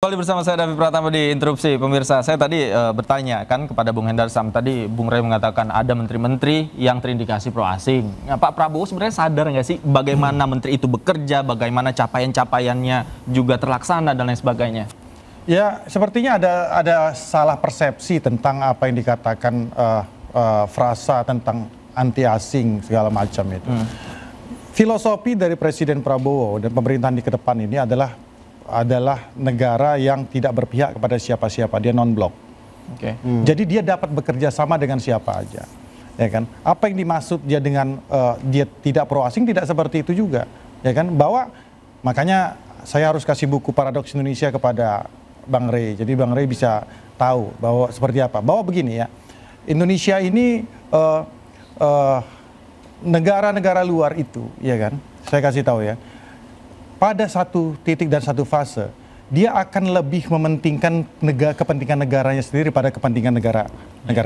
kembali bersama saya David Pratama di Interupsi. Pemirsa, saya tadi bertanya kan kepada Bung Hendar Sam. Tadi Bung Rey mengatakan ada menteri-menteri yang terindikasi pro asing. Nah, Pak Prabowo sebenarnya sadar nggak sih bagaimana menteri itu bekerja, bagaimana capaian-capaiannya juga terlaksana dan lain sebagainya? Ya, sepertinya ada salah persepsi tentang apa yang dikatakan frasa tentang anti asing segala macam itu. Filosofi dari Presiden Prabowo dan pemerintahan di ke depan ini adalah negara yang tidak berpihak kepada siapa-siapa, dia non-blok. Jadi dia dapat bekerja sama dengan siapa aja, ya kan? Apa yang dimaksud dia dengan dia tidak pro asing tidak seperti itu juga, ya kan? Bahwa makanya saya harus kasih buku Paradoks Indonesia kepada Bang Rey. Jadi Bang Rey bisa tahu bahwa seperti apa. Bahwa begini ya, Indonesia ini negara-negara luar itu, ya kan? Saya kasih tahu ya. Pada satu titik dan satu fase, dia akan lebih mementingkan kepentingan negaranya sendiri pada kepentingan negara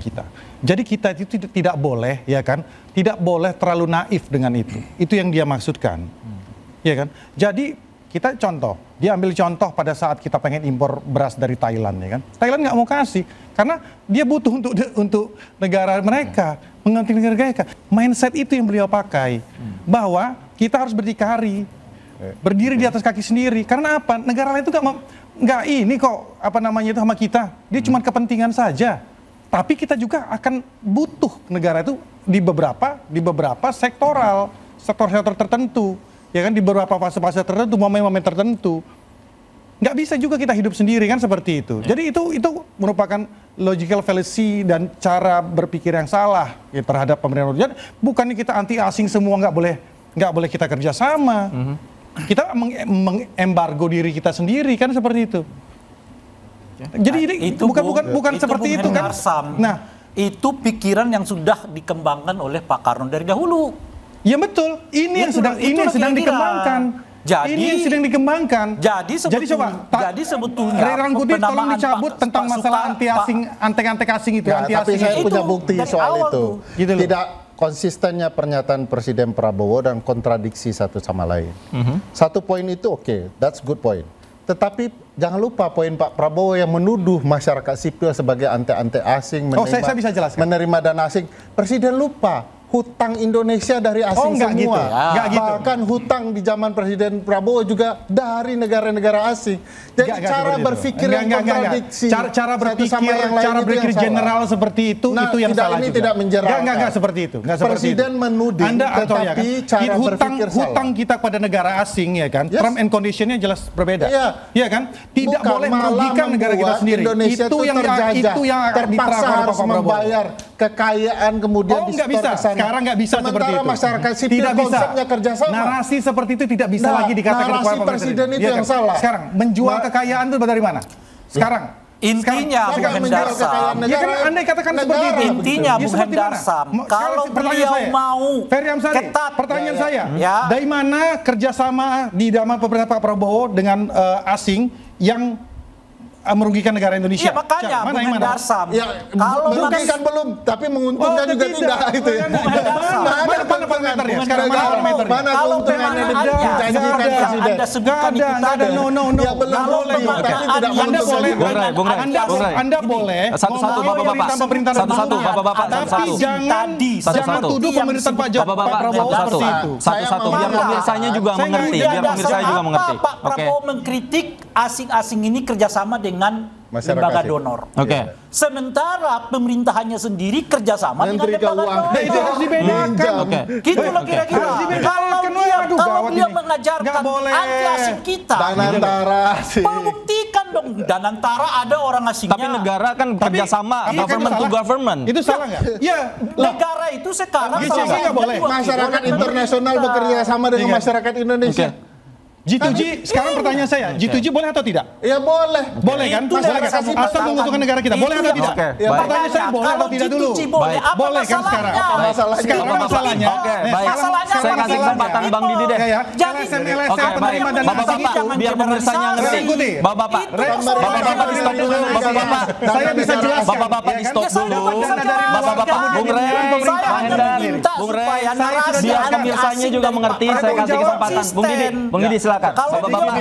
kita. Jadi kita itu tidak boleh, ya kan? Tidak boleh terlalu naif dengan itu. Itu yang dia maksudkan, ya kan? Jadi kita contoh, dia ambil contoh pada saat kita pengen impor beras dari Thailand, ya kan? Thailand nggak mau kasih karena dia butuh untuk negara mereka, mengerti negara mereka. Mindset itu yang beliau pakai, bahwa kita harus berdikari. Berdiri di atas kaki sendiri. Karena apa? Negara lain itu nggak ini kok apa namanya itu sama kita. Dia cuma kepentingan saja. Tapi kita juga akan butuh negara itu di beberapa sektor tertentu, ya kan, di beberapa fase-fase tertentu, momen-momen tertentu. Nggak bisa juga kita hidup sendiri kan seperti itu. Jadi itu merupakan logical fallacy dan cara berpikir yang salah ya, terhadap pemerintahan. Bukannya kita anti asing semua nggak boleh kita kerjasama. Kita mengembargo diri kita sendiri kan seperti itu. Jadi ini bukan seperti itu kan. Nah, itu pikiran yang sudah dikembangkan oleh Pak Karno dari dahulu. Ya betul. Ini yang sedang dikembangkan. Ini sedang dikembangkan. Jadi sebetulnya Rey Rangkuti tolong dicabut tentang masalah anti asing, antek-antek asing itu. Ya, tapi saya punya bukti soal itu. Gitu tidak konsistennya pernyataan Presiden Prabowo dan kontradiksi satu sama lain. Satu poin itu oke, that's good point. Tetapi jangan lupa poin Pak Prabowo yang menuduh masyarakat sipil sebagai antek-antek asing, saya bisa jelaskan. Menerima dana asing. Presiden lupa hutang Indonesia dari asing semua. Gitu. Bahkan hutang di zaman Presiden Prabowo juga dari negara-negara asing. Jadi cara berpikir yang kontradiksi. Cara berpikir general seperti itu yang salah ini juga. tidak menjerahkan. Enggak seperti itu. Presiden menuding, tetapi cara berpikir salah. Hutang kita pada negara asing, ya kan, term and conditionnya jelas berbeda. Iya kan? Tidak boleh merugikan negara kita sendiri. Indonesia itu yang terpaksa harus membayar kekayaan kemudian distorkan. Sekarang nggak bisa seperti itu. Masyarakat sipil tidak bisa. Konsepnya kerjasama. Narasi seperti itu tidak bisa lagi dikatakan narasi presiden itu yang salah. Sekarang menjual kekayaan itu dari mana? Sekarang intinya Bung Hendar Sam, ya kan Anda katakan seperti itu. Intinya Bung Hendar Sam, kalau beliau mau ketat, pertanyaan saya, dari mana kerjasama di dalam pemerintahan Pak Prabowo dengan asing yang merugikan negara Indonesia? Iya makanya Bung Hendar Sam. Ya, kalau merugikan belum, tapi menguntungkan juga tidak itu ya. Mana parameternya? Sekarang mana parameternya? Mana keuntungannya dijanjikan Presiden? Anda sebutkan itu tadi. No. Ya belum boleh, tapi tidak Anda boleh satu-satu Bapak-bapak tapi jangan tuduh pemerintahan Pak Prabowo seperti itu. Satu-satu biar pemirsanya juga mengerti, Pak Prabowo mengkritik asing-asing ini kerjasama dengan lembaga donor. Sementara pemerintahannya sendiri kerjasama dengan lembaga donor. Itu harus dibedakan. Gitu loh kira-kira. Kalau dia mengajarkan anti asing kita, buktikan dong. Danantara ada orang asingnya. Tapi negara kan kerjasama, government to government. Itu salah nggak? Ya, negara itu sekarang masyarakat internasional bekerja sama dengan masyarakat Indonesia. G2G, sekarang pertanyaan saya, G2G boleh atau tidak? Ya boleh. Boleh kan? Asal menguntungkan negara kita, boleh atau tidak? Pertanyaan saya boleh atau tidak dulu? Boleh kan sekarang? Sekarang masalahnya. Saya kasih kesempatan Bang Didi deh. Bapak-bapak, biar pemirsanya ngerti. Bapak-bapak di stop dulu. Bapak-bapak, saya bisa jelaskan. Bapak-bapak di stop dulu. Bapak-bapak, Bung Rey, Bung Rey, biar pemirsanya juga mengerti. Saya kasih kesempatan. Bung Didi, silakan. silakan. Kalau bagaimana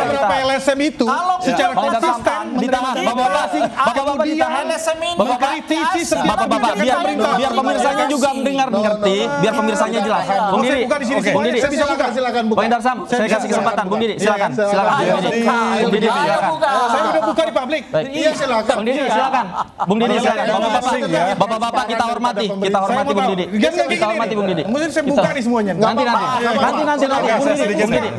beberapa LSM itu secara konsisten ditahan. Bapak-bapak ditahan. Bapak-bapak biar pemirsanya juga mendengar ngerti, biar pemirsanya jelas. Bung Didi, silakan buka. Bang Darsam, saya kasih kesempatan. Bung Didi, silakan. Bung Didi, silakan. Saya udah buka di publik. Iya, silakan. Bung Didi, silakan. Bung Didi, silakan. Bapak-bapak kita hormati Bung Didi. Kita hormati Bung Didi. Mungkin saya buka nih semuanya. Nanti.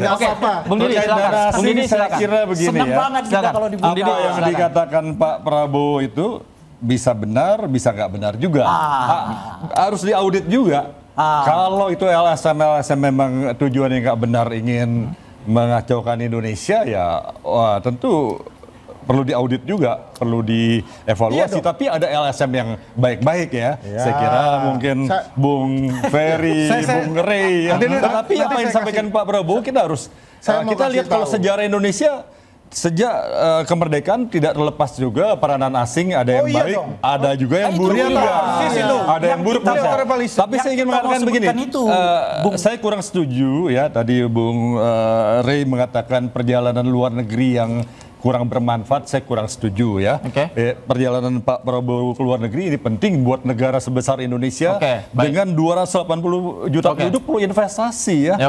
Oke, Bung Didi silakan. Bung Didi Saya silakan. kira begini Senang ya. banget kita kalau dibuka. Bung Didi, Yang dikatakan Pak Prabowo itu bisa benar, bisa nggak benar juga. Harus diaudit juga. Kalau itu LSM memang tujuannya nggak benar, ingin mengacaukan Indonesia, ya wah, tentu perlu diaudit juga, perlu dievaluasi. Tapi ada LSM yang baik-baik ya. Saya kira mungkin Bung Ferry, Bung Rey. Tapi apa yang disampaikan Pak Prabowo kita harus kita lihat kalau sejarah Indonesia sejak kemerdekaan tidak terlepas juga peranan asing, ada yang baik, ada juga yang buruk juga. Ada yang buruk. Tapi saya ingin mengatakan begini, saya kurang setuju ya tadi Bung Rey mengatakan perjalanan luar negeri yang kurang bermanfaat, saya kurang setuju ya. Perjalanan Pak Prabowo ke luar negeri ini penting buat negara sebesar Indonesia dengan 280 juta penduduk perlu investasi ya.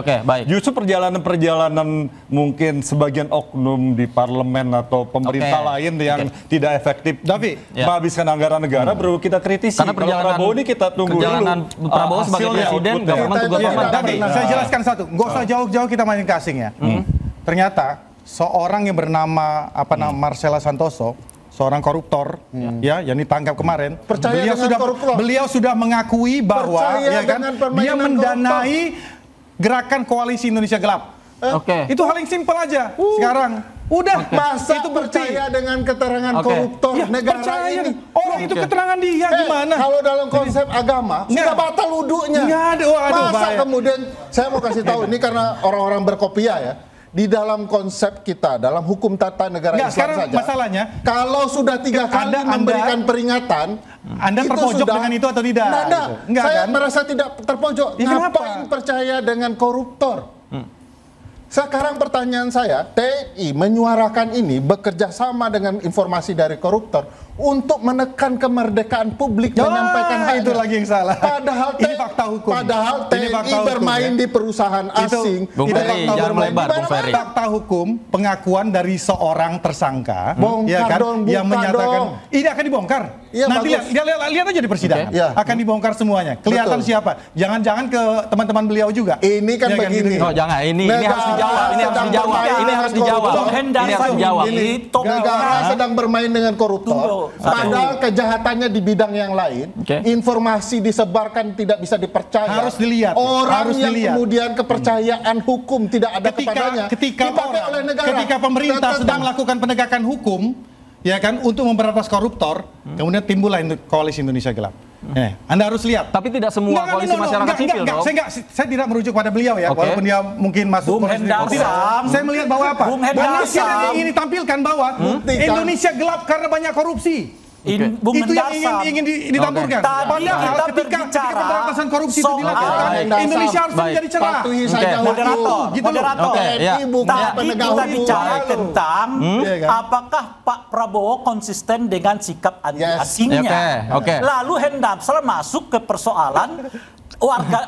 Justru perjalanan-perjalanan mungkin sebagian oknum di parlemen atau pemerintah lain yang tidak efektif menghabiskan anggaran negara perlu kita kritisi. Karena perjalanan Prabowo ini kita tunggu perjalanan dulu. Prabowo sebagai presiden, government to government. Tapi saya jelaskan satu, nggak usah jauh-jauh kita main ke asing ya. Ternyata seorang yang bernama Marcella Santoso, seorang koruptor ya yang ditangkap kemarin, beliau sudah mengakui bahwa ya kan dia mendanai gerakan koalisi Indonesia Gelap. Itu hal yang simpel aja. Sekarang udah masa itu percaya dengan keterangan koruptor negara ini. Orang itu keterangan dia gimana? Kalau dalam konsep agama sudah batal wudunya. Masa kemudian saya mau kasih tahu ini karena orang-orang berkopiah ya. Di dalam konsep kita, dalam hukum tata negara Islam saja, masalahnya, kalau sudah 3 kali memberikan peringatan, Anda terpojok dengan itu atau tidak? Enggak, saya merasa tidak terpojok. Ngapain percaya dengan koruptor? Sekarang pertanyaan saya, TNI menyuarakan ini bekerja sama dengan informasi dari koruptor untuk menekan kemerdekaan publik menyampaikan hal itu lagi yang salah. Padahal ini fakta hukum. Padahal TNI bermain di perusahaan asing. Fakta hukum pengakuan dari seorang tersangka yang menyatakan ini akan dibongkar. Nanti lihat aja di persidangan. Akan dibongkar semuanya. Kelihatan siapa. Jangan-jangan ke teman-teman beliau juga. Ini kan begini. Jangan. Ini harus dijawab. Ini harus dijawab. Negara sedang bermain dengan koruptor. Padahal kejahatannya di bidang yang lain, informasi disebarkan tidak bisa dipercaya. Harus dilihat. Orang yang kemudian kepercayaan hukum tidak ada kepadanya. Ketika pemerintah sedang melakukan penegakan hukum, ya kan, untuk memberantas koruptor, kemudian timbullah koalisi Indonesia Gelap. Anda harus lihat. Tapi tidak semua koalisi masyarakat sipil. Saya tidak merujuk pada beliau ya, walaupun dia mungkin masuk. Saya melihat bahwa apa? Indonesia yang ingin ditampilkan bahwa Indonesia gelap karena banyak korupsi. Itu yang ingin ditampilkan. Padahal ketika pemberantasan korupsi itu dilakukan, Indonesia harus menjadi cerah. Moderator. Tadi kita bicara tentang apakah Pak Prabowo konsisten dengan sikap anti-asingnya. Lalu Hendamsel masuk ke persoalan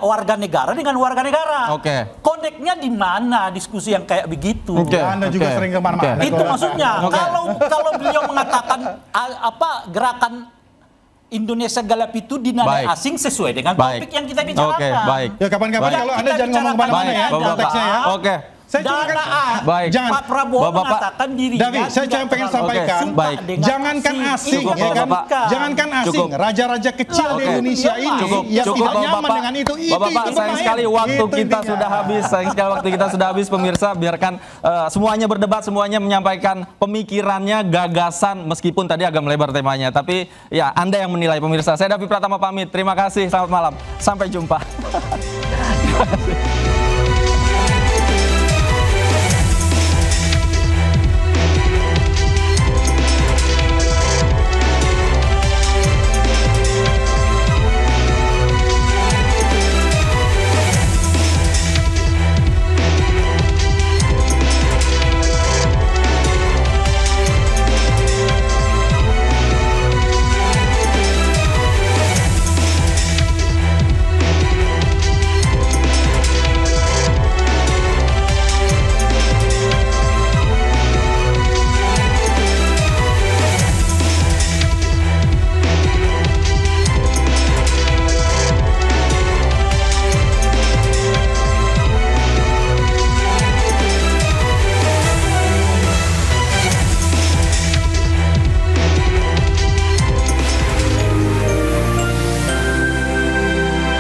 warga negara dengan warga negara. Koneknya di mana diskusi yang kayak begitu? Anda juga sering kemana-mana. Itu maksudnya. Kalau beliau mengatakan gerakan Indonesia Gelap itu dinilai asing sesuai dengan topik yang kita bicarakan. Ya kapan-kapan kalau Anda jangan ngomong kemana-mana ya konteksnya ya. Pak Prabowo mengatakan dirinya. Saya cuma pengen sampaikan, jangankan asing, jangankan asing, raja-raja kecil di Indonesia ini yang tidak nyaman dengan itu. Bapak, sayang sekali waktu kita sudah habis. Sayang sekali waktu kita sudah habis, pemirsa. Biarkan semuanya berdebat, semuanya menyampaikan pemikirannya, gagasan, meskipun tadi agak melebar temanya. Tapi ya Anda yang menilai, pemirsa. Saya Davi Pratama pamit. Terima kasih. Selamat malam. Sampai jumpa. Terima kasih.